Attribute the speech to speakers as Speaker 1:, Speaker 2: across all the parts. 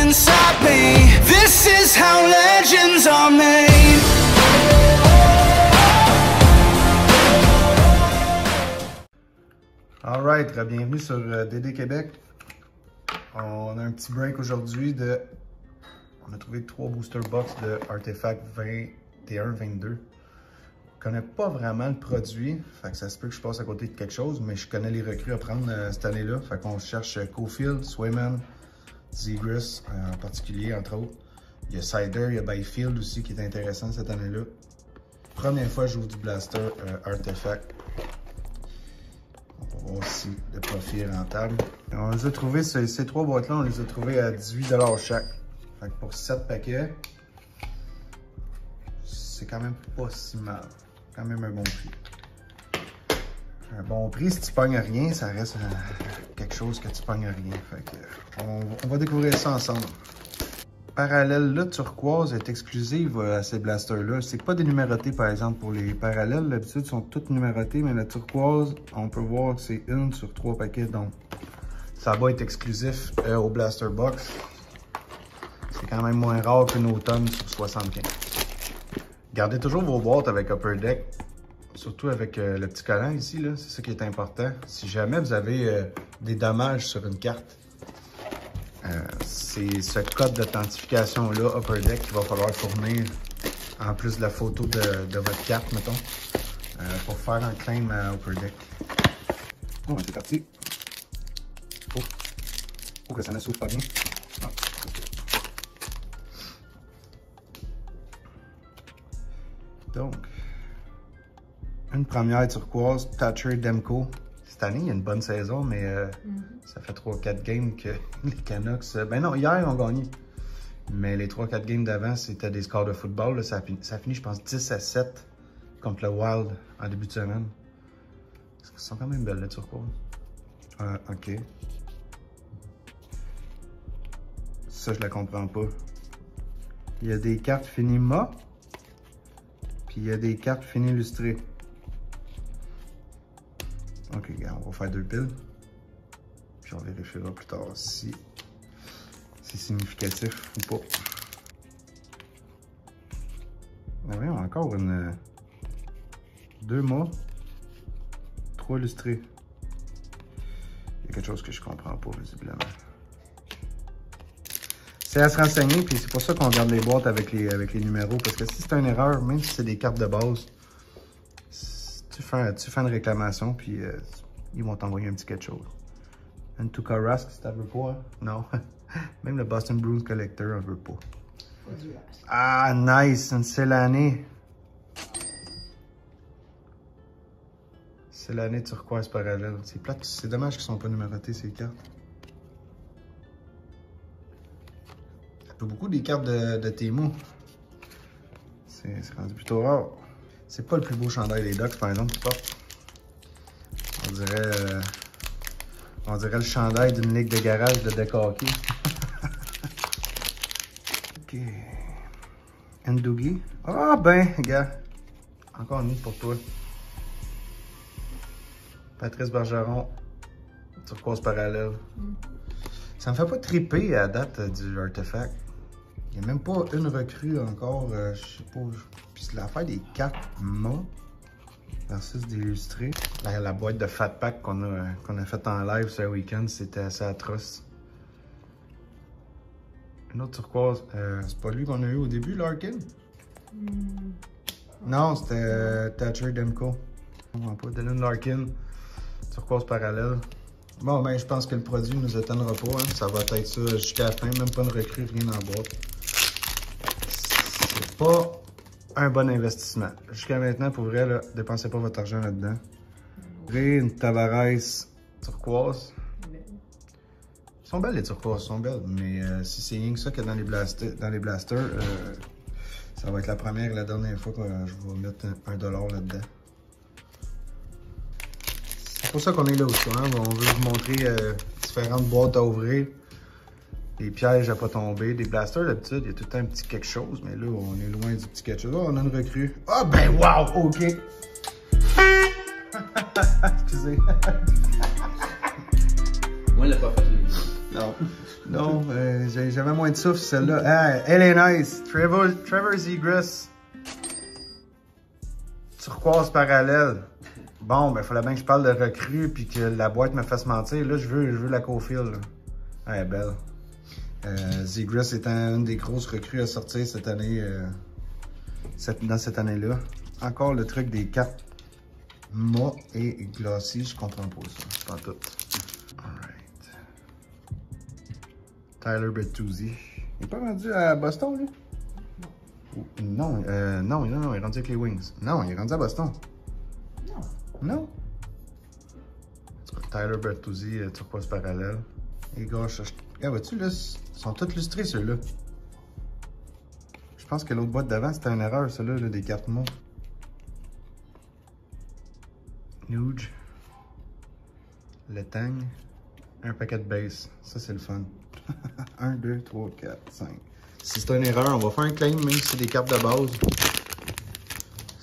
Speaker 1: inside me. This is how legends are made.
Speaker 2: Alright, bienvenue sur DD Québec. On a un petit break aujourd'hui de... On a trouvé 3 booster box de Artefact 21-22. Je connais pas vraiment le produit, fait que ça se peut que je passe à côté de quelque chose, mais je connais les recrues à prendre cette année-là. Fait qu'on cherche Cofield, Swayman, Zegras en particulier, entre autres. Il y a Cider, il y a Byfield aussi qui est intéressant cette année-là. Première fois que je joue du Blaster Artefact. On va voir si le profit est rentable. On les a trouvés, ces 3 boîtes-là, on les a trouvés à 18 $ chaque. Fait que pour 7 paquets, c'est quand même pas si mal. Quand même un bon prix. Un bon prix, si tu pognes rien, ça reste quelque chose que tu pognes rien. Fait que, on va découvrir ça ensemble. Parallèle, là, turquoise est exclusive à ces blasters-là. C'est pas dénuméroté, par exemple, pour les parallèles. D'habitude, sont toutes numérotées, mais la turquoise, on peut voir que c'est 1 sur 3 paquets. Donc, ça va être exclusif au Blaster Box. C'est quand même moins rare qu'une automne sur 75. Gardez toujours vos boîtes avec Upper Deck. Surtout avec le petit collant ici, là. C'est ça qui est important. Si jamais vous avez des dommages sur une carte, c'est ce code d'authentification-là, Upper Deck, qu'il va falloir fournir en plus de la photo de votre carte, mettons, pour faire un claim à Upper Deck. Bon, c'est parti. Oh, que ça ne s'ouvre pas bien. Ah. Donc, une première turquoise, Thatcher Demko. Cette année, il y a une bonne saison, mais ça fait 3-4 games que les Canucks... Ben non, hier, ils ont gagné. Mais les 3-4 games d'avant, c'était des scores de football. Là, ça finit, je pense, 10-7 contre le Wild en début de semaine. Elles sont quand même belles, les turquoises. OK. Ça, je la comprends pas. Il y a des cartes finies mat, puis il y a des cartes finies illustrées. Ok, regarde, on va faire 2 piles. Puis on vérifiera plus tard si c'est significatif ou pas. Ah oui, on a encore 2 mots, 3 illustrés. Il y a quelque chose que je comprends pas, visiblement. C'est à se renseigner, puis c'est pour ça qu'on garde les boîtes avec les numéros. Parce que si c'est une erreur, même si c'est des cartes de base, tu fais une réclamation, puis ils vont t'envoyer un petit quelque chose. Un Tuukka Rask, si t'en veux pas, hein? Non. Même le Boston Bruins Collector, on veut pas. Ah, nice! Une Selane. Selane turquoise parallèle. C'est plate, c'est dommage qu'ils sont pas numérotés, ces cartes. Ça fait beaucoup des cartes de Temu. C'est rendu plutôt rare. C'est pas le plus beau chandail des Ducks, par exemple, qui porte. On dirait le chandail d'une ligue de garage de deck hockey. OK. Ndougi. Ah ben, gars. Encore une pour toi. Patrice Bergeron. Turquoise parallèle. Ça me fait pas triper à date du Artefact. Il n'y a même pas une recrue encore. Je sais pas. Puis c'est l'affaire des cartes monts versus des illustrés. La boîte de Fat Pack qu'on a faite en live ce week-end, c'était assez atroce. Une autre turquoise. C'est pas lui qu'on a eu au début, Larkin? Non, c'était Thatcher Demko. On voit pas. Dylan Larkin. Turquoise parallèle. Bon, ben, je pense que le produit nous étonnera pas. Hein. Ça va être ça jusqu'à la fin. Même pas une recrue, rien en boîte. C'est pas un bon investissement. Jusqu'à maintenant, pour vrai, là, dépensez pas votre argent là-dedans. Une Tavares turquoise. Ils sont belles les turquoises, ils sont belles. Mais si c'est rien que ça que dans les blasters, ça va être la première et la dernière fois que je vais mettre $1 là-dedans. C'est pour ça qu'on est là aussi. Hein? On veut vous montrer différentes boîtes à ouvrir. Des pièges à pas tomber. Des blasters, d'habitude, il y a tout le temps un petit quelque chose. Mais là, on est loin du petit quelque chose. Oh, on a une recrue. Ah oh, ben wow! OK. Excusez.
Speaker 3: Moi, il l'a pas fait.
Speaker 2: Non. Non, j'avais moins de souffle, celle-là. Ah, elle est nice. Trevor Zegras. Turquoise parallèle. Bon, ben, fallait bien que je parle de recrue puis que la boîte me fasse mentir. Là, je veux la Cofield. Elle est belle. Zegras étant une des grosses recrues à sortir cette année, dans cette année-là. Encore le truc des cartes mat et glossy, je comprends pas ça. Pas tout. Alright. Tyler Bertuzzi. Il est pas rendu à Boston, lui? Non, non, il est rendu avec les Wings. Non, il est rendu à Boston. Non. Tyler Bertuzzi, turquoise parallèle. Les gars, regarde, vois-tu, là, ils sont tous lustrés, ceux-là. Je pense que l'autre boîte d'avant, c'était une erreur, ceux-là, là, des cartes mots. Nuge. Letang. Un paquet de base. Ça, c'est le fun. 1, 2, 3, 4, 5. Si c'est une erreur, on va faire un claim, même si c'est des cartes de base.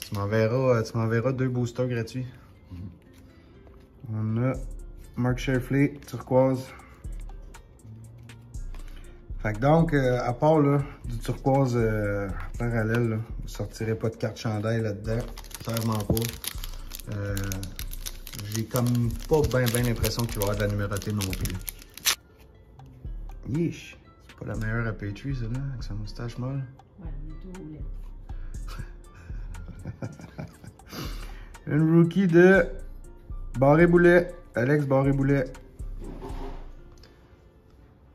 Speaker 2: Tu m'enverras 2 boosters gratuits. On a Mark Sheffley, turquoise. Fait que donc, à part là, du turquoise parallèle, là, vous ne sortirez pas de carte chandail là-dedans. Clairement pas. J'ai comme pas bien l'impression qu'il va y avoir de la numérotée non plus. Yeesh! C'est pas la meilleure à Petrie, celle-là, avec sa moustache molle.
Speaker 3: Ouais, il est tout roulé.
Speaker 2: Une rookie de Barré-Boulet, Alex Barré-Boulet.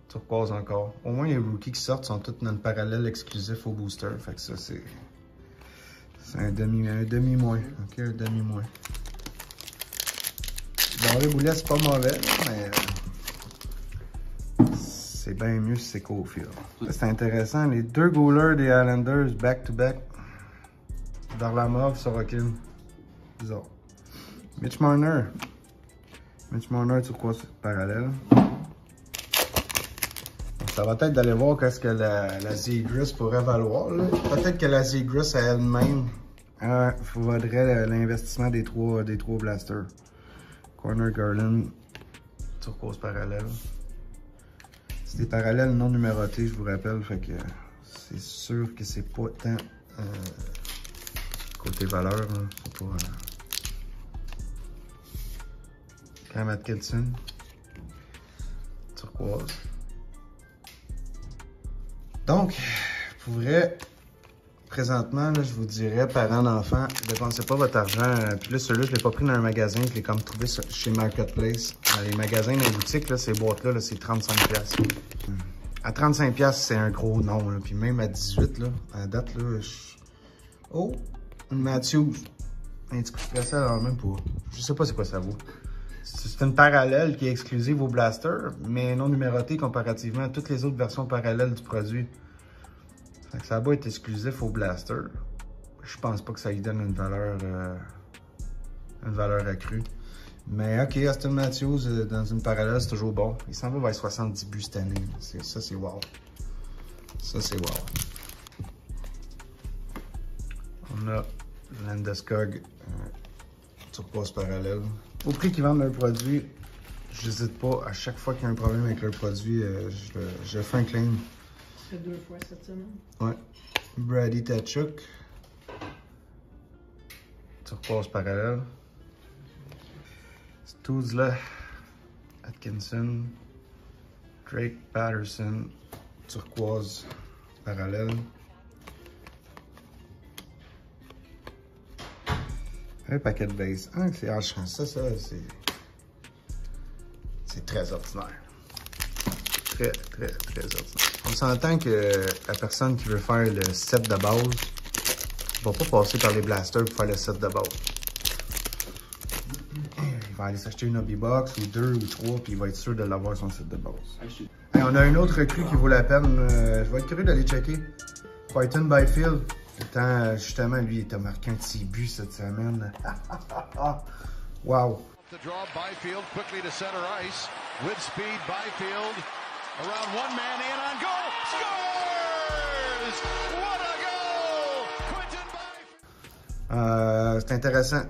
Speaker 2: Turquoise encore. Au moins, les rookies qui sortent sont tous dans le parallèle exclusif au booster. Fait que ça, c'est un demi-moins. Ok, un demi-moins. Barré-Boulet, c'est pas mauvais, mais c'est bien mieux si c'est Cofield. C'est intéressant, les 2 goalers des Islanders back-to-back. Varlamov, Sorokin. Bizarre. Mitch Marner. Mitch Marner, turquoise parallèle. Ça va peut-être d'aller voir qu'est-ce que la Zegras pourrait valoir. Peut-être que la Zegras à elle-même vaudrait l'investissement des trois blasters. Corner Garland, turquoise parallèle. C'est des parallèles non numérotés, je vous rappelle. Fait que c'est sûr que c'est pas tant côté valeur. Hein, c'est pas. Cam Atkinson, turquoise. Donc, pour vrai, présentement, là, je vous dirais, parents d'enfants, ne dépensez pas votre argent. Puis là, celui-là, je ne l'ai pas pris dans un magasin, je l'ai comme trouvé chez Marketplace. Dans les magasins, dans les boutiques, là, ces boîtes-là, là, c'est 35$. À 35$, c'est un gros nom. Là. Puis même à 18$, là, à la date, là, oh, une Matthews. Un petit coup de pressé, alors même pas. Je sais pas c'est quoi ça vaut. C'est une parallèle qui est exclusive au blaster, mais non numérotée comparativement à toutes les autres versions parallèles du produit. Fait que ça va être exclusif au blaster. Je pense pas que ça lui donne une valeur accrue. Mais ok, Austin Matthews dans une parallèle, c'est toujours bon. Il s'en va vers 70 buts cette année. Ça, c'est wow. Ça, c'est wow. On a Landeskog, turquoise parallèle. Au prix qu'ils vendent leurs produits, j'hésite pas. À chaque fois qu'il y a un problème avec leurs produits, je fais un claim.
Speaker 3: Ça fait 2 fois cette semaine.
Speaker 2: Ouais. Brady Tkachuk. Turquoise parallèle. Stützle. Atkinson. Drake Patterson. Turquoise parallèle. Un paquet de base. Ah, ça, c'est très ordinaire. Très ordinaire. On s'entend que la personne qui veut faire le set de base va pas passer par les blasters pour faire le set de base. Il va aller s'acheter une hobby box ou 2 ou 3 puis il va être sûr de l'avoir son set de base. Hey, on a un autre recrue qui vaut la peine. Je vais être curieux d'aller checker. Quinton Byfield. Pourtant, justement, lui, il t'a marqué un petit but cette semaine. Wow!
Speaker 4: The draw, Byfield quickly to center ice. With speed, Byfield around one man in on goal. Scores! What a goal! Quinton Byfield!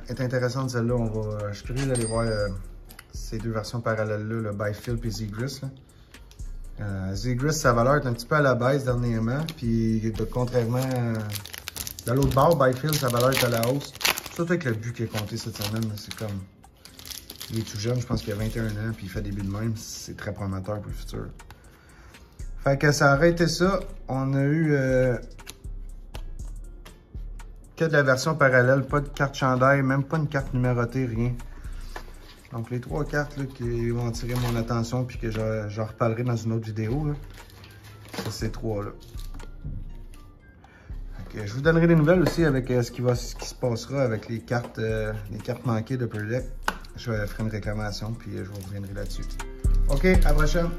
Speaker 2: C'est intéressant celle-là. Je suis curieux d'aller voir ces 2 versions parallèles-là, le Byfield et Zegras. Zegras, sa valeur est un petit peu à la baisse dernièrement. Puis contrairement de l'autre bord, Byfield, sa valeur est à la hausse. Surtout avec le but qu'il a compté cette semaine. C'est comme... Il est tout jeune, je pense qu'il a 21 ans. Puis il fait des buts de même. C'est très prometteur pour le futur. Fait que ça a arrêté ça. On a eu que de la version parallèle. Pas de carte chandail, même pas une carte numérotée, rien. Donc, les 3 cartes là, qui vont attirer mon attention puis que j'en reparlerai dans une autre vidéo, là. C'est ces 3-là. Je vous donnerai des nouvelles aussi avec ce qui se passera avec les cartes manquées de Upper Deck. Je ferai une réclamation puis je vous reviendrai là-dessus. OK, à la prochaine!